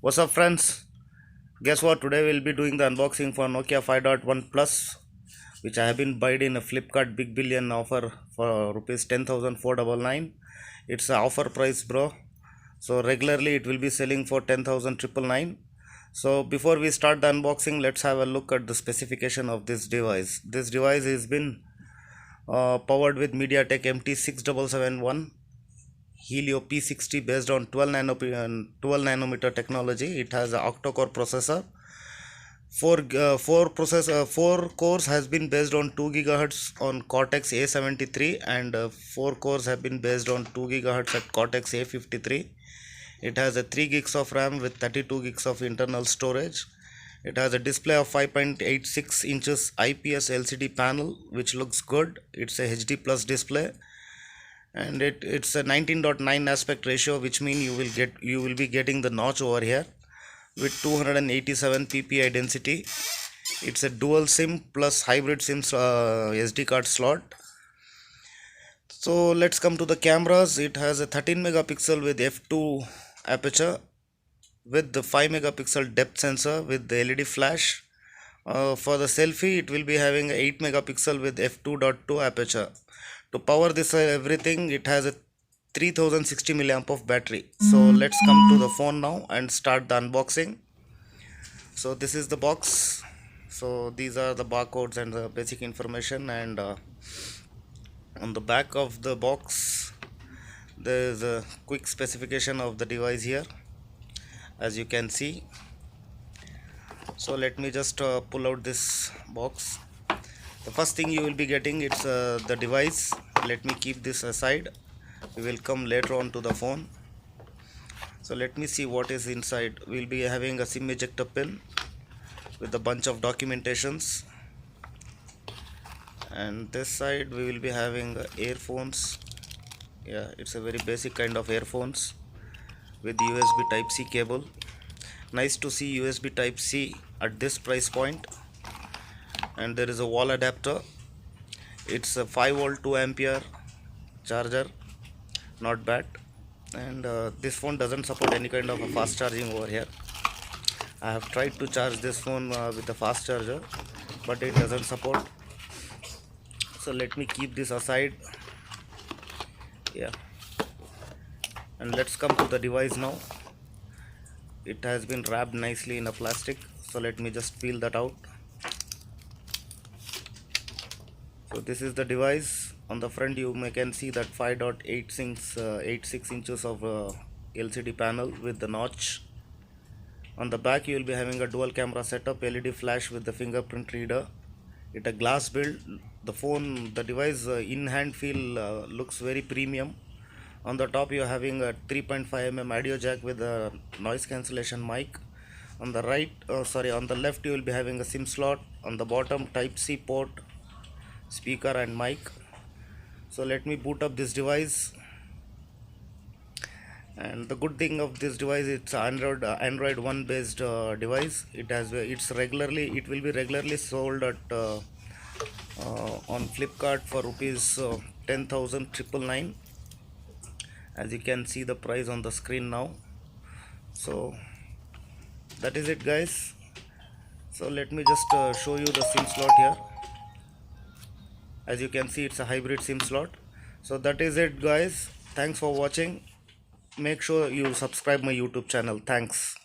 What's up, friends? Guess what? Today we'll be doing the unboxing for Nokia 5.1 Plus, which I have been buyed in a Flipkart Big Billion offer for rupees 10,499. It's a offer price, bro. So regularly it will be selling for 10,999. So before we start the unboxing, let's have a look at the specification of this device. This device has been powered with MediaTek MT6771 Helio P60 based on 12 nanometer technology. It has an octa-core processor. Four cores has been based on 2 gigahertz on Cortex A73, and 4 cores have been based on 2 gigahertz at Cortex A53. It has a 3 gigs of RAM with 32 gigs of internal storage. It has a display of 5.86 inches IPS LCD panel, which looks good. It's a HD plus display, and it's a 19.9 aspect ratio, which means you will be getting the notch over here with 287 ppi density. It's a dual sim plus hybrid sims SD card slot. So let's come to the cameras. It has a 13 megapixel with f2 aperture with the 5 megapixel depth sensor with the LED flash. For the selfie, it will be having a 8 megapixel with f2.2 aperture. To power this everything, it has a 3060 milliamp of battery. So let's come to the phone now and start the unboxing. So this is the box. So these are the barcodes and the basic information, and on the back of the box there is a quick specification of the device here, as you can see. So let me just pull out this box. The first thing you will be getting, it's the device. Let me keep this aside. We will come later on to the phone. So let me see what is inside. We'll be having a SIM ejector pin with a bunch of documentations, and this side we will be having earphones. Yeah, it's a very basic kind of earphones with USB type C cable. Nice to see USB type C at this price point. And there is a wall adapter. It's a 5 volt 2 ampere charger, not bad. And this phone doesn't support any kind of a fast charging over here. I have tried to charge this phone with a fast charger, but it doesn't support. So let me keep this aside. Yeah, and let's come to the device now. It has been wrapped nicely in a plastic, so let me just peel that out. So this is the device. On the front you can see that 5.86 inches of LCD panel with the notch. On the back you will be having a dual camera setup, LED flash with the fingerprint reader. It a glass build. The device in hand feel looks very premium. On the top you are having a 3.5 mm audio jack with a noise cancellation mic. On the on the left you will be having a SIM slot. On the bottom, type C port, speaker and mic. So let me boot up this device. And the good thing of this device, it's Android 1 based device. It will be regularly sold at on Flipkart for rupees 10,999. As you can see the price on the screen now. So that is it, guys. So let me just show you the SIM slot here. As you can see, it's a hybrid SIM slot. So that is it, guys. Thanks for watching. Make sure you subscribe my YouTube channel. Thanks.